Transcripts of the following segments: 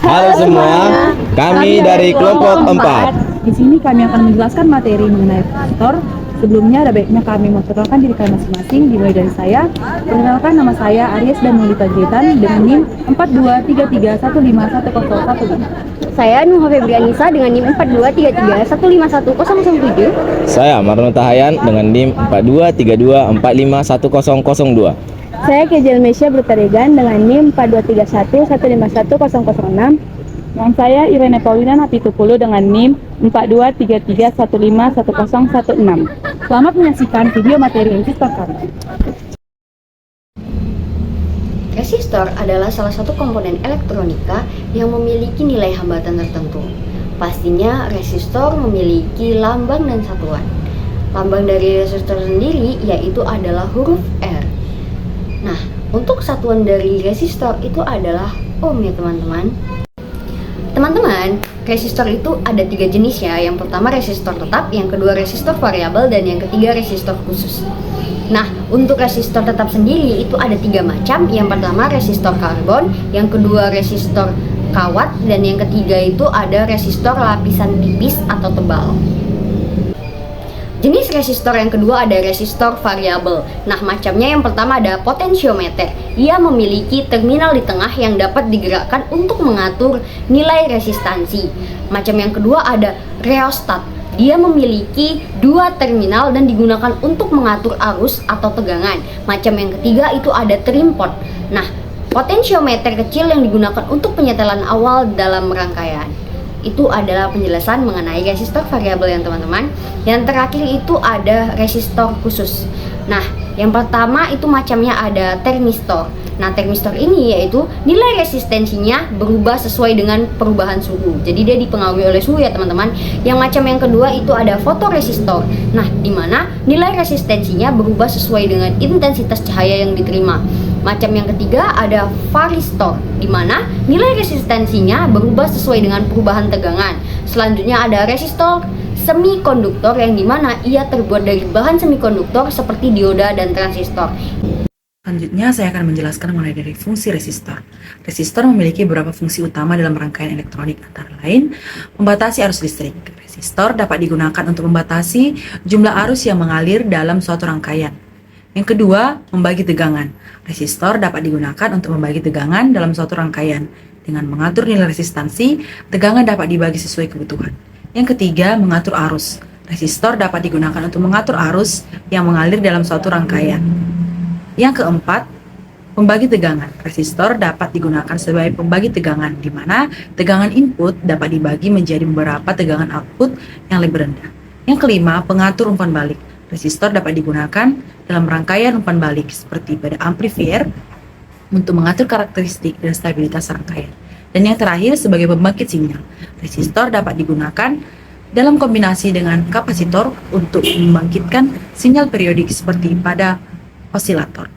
Halo semua, kami dari kelompok 4. Di sini kami akan menjelaskan materi mengenai resistor. Sebelumnya ada baiknya kami memperkenalkan diri kami masing-masing, dimulai dari saya. Perkenalkan, nama saya Aries dan Melita Jaitan dengan NIM 4233151015. Saya Nuha Febrianisa dengan NIM 4233151007. Saya Marno Tahayan dengan NIM 4232451002. Saya Kezel Mesya Brutaregan dengan NIM 4231151006. Dan saya Irene Paulina Napitupulu dengan NIM 4233151016. Selamat menyaksikan video materi resistor kami. Resistor adalah salah satu komponen elektronika yang memiliki nilai hambatan tertentu. Pastinya resistor memiliki lambang dan satuan. Lambang dari resistor sendiri yaitu adalah huruf R. Nah, untuk satuan dari resistor itu adalah ohm ya teman-teman. Teman-teman, resistor itu ada 3 jenis ya. Yang pertama resistor tetap, yang kedua resistor variabel, dan yang ketiga resistor khusus. Nah, untuk resistor tetap sendiri itu ada 3 macam. Yang pertama resistor karbon, yang kedua resistor kawat, dan yang ketiga itu ada resistor lapisan tipis atau tebal. Jenis resistor yang kedua ada resistor variabel. Nah, macamnya yang pertama ada potensiometer. Ia memiliki terminal di tengah yang dapat digerakkan untuk mengatur nilai resistansi. Macam yang kedua ada rheostat. Dia memiliki 2 terminal dan digunakan untuk mengatur arus atau tegangan. Macam yang ketiga itu ada trim pot. Nah, potensiometer kecil yang digunakan untuk penyetelan awal dalam rangkaian. Itu adalah penjelasan mengenai resistor variabel yang teman-teman. Yang terakhir itu ada resistor khusus. Nah, yang pertama itu macamnya ada termistor. Nah, termistor ini yaitu nilai resistensinya berubah sesuai dengan perubahan suhu. Jadi dia dipengaruhi oleh suhu ya teman-teman. Yang macam yang kedua itu ada fotoresistor. Nah, di mana nilai resistensinya berubah sesuai dengan intensitas cahaya yang diterima. Macam yang ketiga ada varistor, di mana nilai resistensinya berubah sesuai dengan perubahan tegangan. Selanjutnya ada resistor semikonduktor yang dimana ia terbuat dari bahan semikonduktor seperti dioda dan transistor. Selanjutnya saya akan menjelaskan mengenai dari fungsi resistor. Resistor memiliki beberapa fungsi utama dalam rangkaian elektronik, antara lain membatasi arus listrik. Resistor dapat digunakan untuk membatasi jumlah arus yang mengalir dalam suatu rangkaian. Yang kedua, membagi tegangan. Resistor dapat digunakan untuk membagi tegangan dalam suatu rangkaian. Dengan mengatur nilai resistansi, tegangan dapat dibagi sesuai kebutuhan. Yang ketiga, mengatur arus. Resistor dapat digunakan untuk mengatur arus yang mengalir dalam suatu rangkaian. Yang keempat, pembagi tegangan. Resistor dapat digunakan sebagai pembagi tegangan, di mana tegangan input dapat dibagi menjadi beberapa tegangan output yang lebih rendah. Yang kelima, pengatur umpan balik. Resistor dapat digunakan dalam rangkaian umpan balik seperti pada amplifier untuk mengatur karakteristik dan stabilitas rangkaian. Dan yang terakhir sebagai pembangkit sinyal. Resistor dapat digunakan dalam kombinasi dengan kapasitor untuk membangkitkan sinyal periodik seperti pada osilator.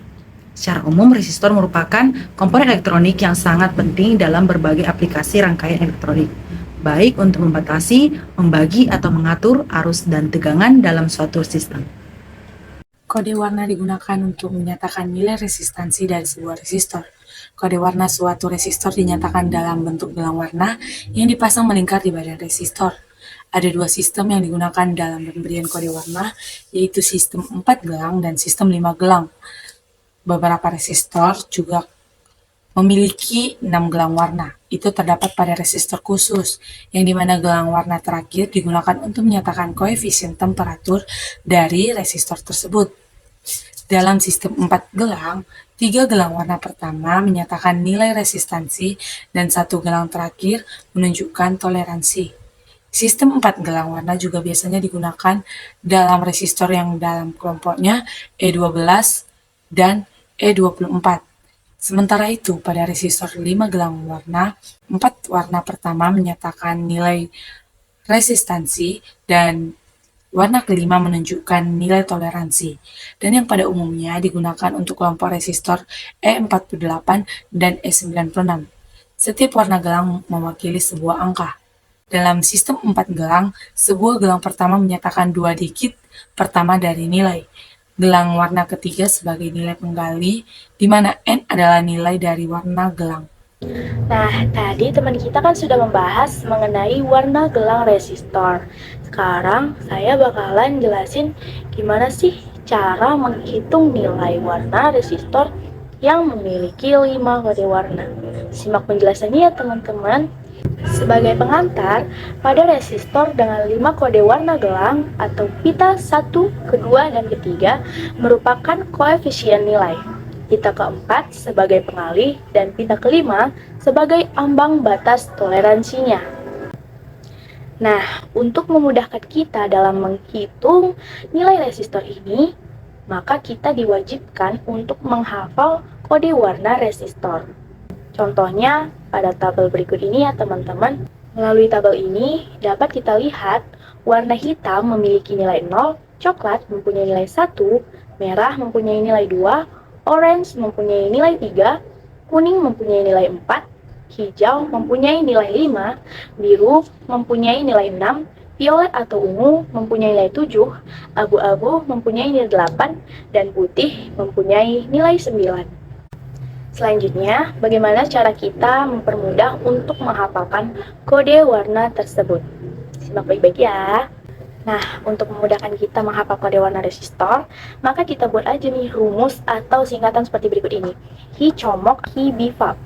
Secara umum, resistor merupakan komponen elektronik yang sangat penting dalam berbagai aplikasi rangkaian elektronik, baik untuk membatasi, membagi, atau mengatur arus dan tegangan dalam suatu sistem. Kode warna digunakan untuk menyatakan nilai resistansi dari sebuah resistor. Kode warna suatu resistor dinyatakan dalam bentuk gelang warna yang dipasang melingkar di badan resistor. Ada 2 sistem yang digunakan dalam pemberian kode warna, yaitu sistem 4 gelang dan sistem 5 gelang. Beberapa resistor juga memiliki 6 gelang warna. Itu terdapat pada resistor khusus, yang dimana gelang warna terakhir digunakan untuk menyatakan koefisien temperatur dari resistor tersebut. Dalam sistem 4 gelang, 3 gelang warna pertama menyatakan nilai resistansi dan 1 gelang terakhir menunjukkan toleransi. Sistem 4 gelang warna juga biasanya digunakan dalam resistor yang dalam kelompoknya E12 dan E24. Sementara itu, pada resistor 5 gelang warna, 4 warna pertama menyatakan nilai resistansi dan warna kelima menunjukkan nilai toleransi, dan yang pada umumnya digunakan untuk kelompok resistor E48 dan E96. Setiap warna gelang mewakili sebuah angka. Dalam sistem 4 gelang, sebuah gelang pertama menyatakan 2 digit pertama dari nilai. Gelang warna ketiga sebagai nilai penggali, di mana N adalah nilai dari warna gelang Nah, tadi teman kita kan sudah membahas mengenai warna gelang resistor. Sekarang saya bakalan jelasin gimana sih cara menghitung nilai warna resistor yang memiliki 5 kode warna. Simak penjelasannya ya teman-teman. Sebagai pengantar, pada resistor dengan 5 kode warna gelang atau pita 1, kedua, dan ketiga merupakan koefisien nilai. Pita keempat sebagai pengalih dan pita kelima sebagai ambang batas toleransinya. Nah, untuk memudahkan kita dalam menghitung nilai resistor ini, maka kita diwajibkan untuk menghafal kode warna resistor. Contohnya pada tabel berikut ini ya teman-teman. Melalui tabel ini dapat kita lihat warna hitam memiliki nilai 0, coklat mempunyai nilai 1, merah mempunyai nilai 2, orange mempunyai nilai 3, kuning mempunyai nilai 4, hijau mempunyai nilai 5, biru mempunyai nilai 6, violet atau ungu mempunyai nilai 7, abu-abu mempunyai nilai 8, dan putih mempunyai nilai 9. Selanjutnya, bagaimana cara kita mempermudah untuk menghafalkan kode warna tersebut? Simak baik-baik ya. Nah, untuk memudahkan kita menghafal kode warna resistor, maka kita buat aja nih rumus atau singkatan seperti berikut ini. Hi comok hi bifab.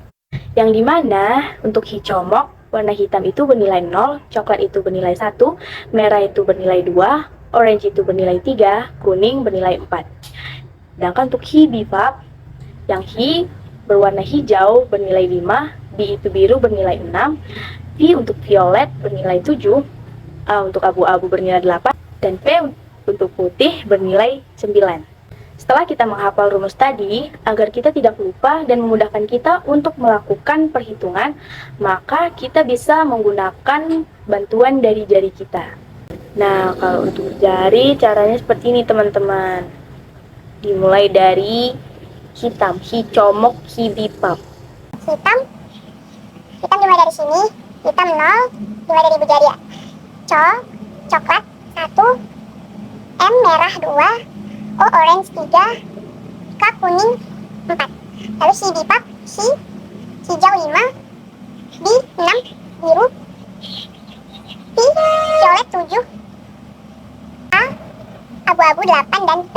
Yang dimana untuk hi comok, warna hitam itu bernilai 0, coklat itu bernilai 1, merah itu bernilai 2, orange itu bernilai 3, kuning bernilai 4. Sedangkan untuk hi bifab, yang hi berwarna hijau bernilai 5, B itu biru bernilai 6, V untuk violet bernilai 7, A untuk abu-abu bernilai 8, dan P untuk putih bernilai 9. Setelah kita menghafal rumus tadi, agar kita tidak lupa dan memudahkan kita untuk melakukan perhitungan, maka kita bisa menggunakan bantuan dari jari kita. Nah, kalau untuk jari, caranya seperti ini teman-teman. Dimulai dari hitam, hi comok, hi bipap. Hitam dimulai dari sini, hitam 0, dimulai dari ibu jari ya. Coklat 1, M merah 2, O orange 3, K kuning 4. Lalu si bipap, si hijau 5, B 6, biru, P violet 7, A abu-abu 8, dan P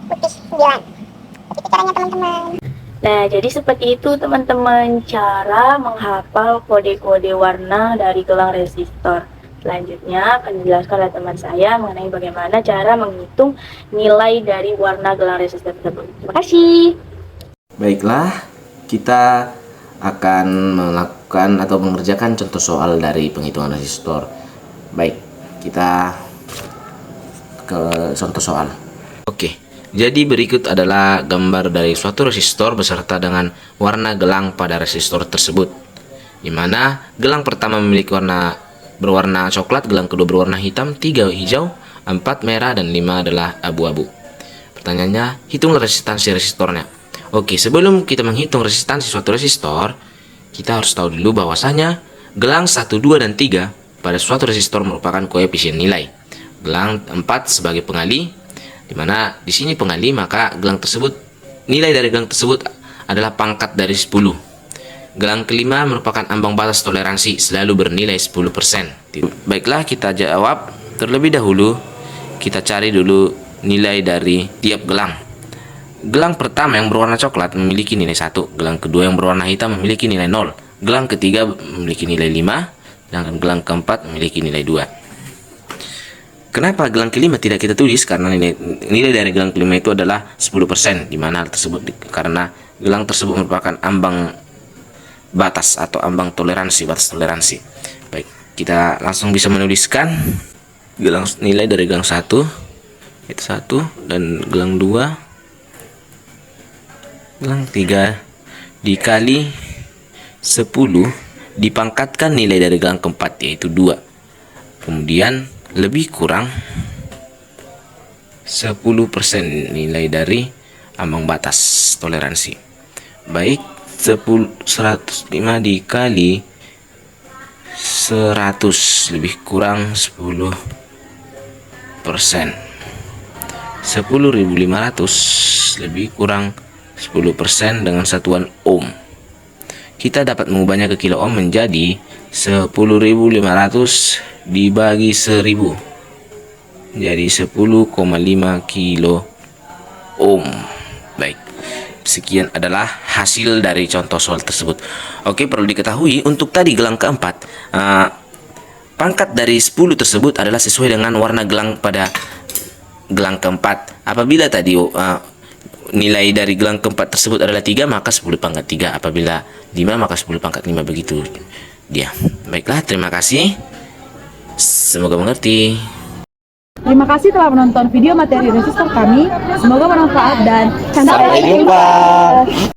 putih 9. Itu caranya teman-teman. Nah, jadi seperti itu teman-teman cara menghafal kode-kode warna dari gelang resistor. Selanjutnya akan dijelaskan oleh teman saya mengenai bagaimana cara menghitung nilai dari warna gelang resistor tersebut. Terima kasih. Baiklah, kita akan melakukan atau mengerjakan contoh soal dari penghitungan resistor. Baik, kita ke contoh soal. Oke. Jadi berikut adalah gambar dari suatu resistor beserta dengan warna gelang pada resistor tersebut. Di mana gelang pertama memiliki warna berwarna coklat, gelang kedua berwarna hitam, 3 hijau, 4 merah, dan 5 adalah abu-abu. Pertanyaannya, hitunglah resistansi resistornya. Oke, sebelum kita menghitung resistansi suatu resistor, kita harus tahu dulu bahwasanya gelang 1, 2, dan 3 pada suatu resistor merupakan koefisien nilai. Gelang 4 sebagai pengalih, di mana di sini pengalih, maka gelang tersebut, nilai dari gelang tersebut adalah pangkat dari 10. Gelang kelima merupakan ambang batas toleransi, selalu bernilai 10%. Baiklah, kita jawab terlebih dahulu. Kita cari dulu nilai dari tiap gelang. Gelang pertama yang berwarna coklat memiliki nilai 1, gelang kedua yang berwarna hitam memiliki nilai 0, gelang ketiga memiliki nilai 5, dan gelang keempat memiliki nilai 2. Kenapa gelang kelima tidak kita tulis? Karena nilai dari gelang kelima itu adalah 10%, di mana hal tersebut karena gelang tersebut merupakan ambang batas atau ambang toleransi, batas toleransi. Baik, kita langsung bisa menuliskan nilai dari gelang 1 itu 1, dan gelang 2, gelang 3 dikali 10 dipangkatkan nilai dari gelang keempat yaitu 2. Kemudian lebih kurang 10% nilai dari ambang batas toleransi. Baik, 105 dikali 100 lebih kurang 10%. 10.500 lebih kurang 10% dengan satuan ohm. kita dapat mengubahnya ke kilo ohm menjadi 10.500 dibagi 1000. Jadi 10,5 kilo ohm. Baik. Sekian adalah hasil dari contoh soal tersebut. Oke, perlu diketahui untuk tadi gelang keempat, pangkat dari 10 tersebut adalah sesuai dengan warna gelang pada gelang keempat. Apabila tadi nilai dari gelang keempat tersebut adalah 3, maka 10 pangkat 3. Apabila 5, maka 10 pangkat 5. Begitu dia. Baiklah, terima kasih. Semoga mengerti. Terima kasih telah menonton video materi resistor kami. Semoga bermanfaat dan Sampai jumpa.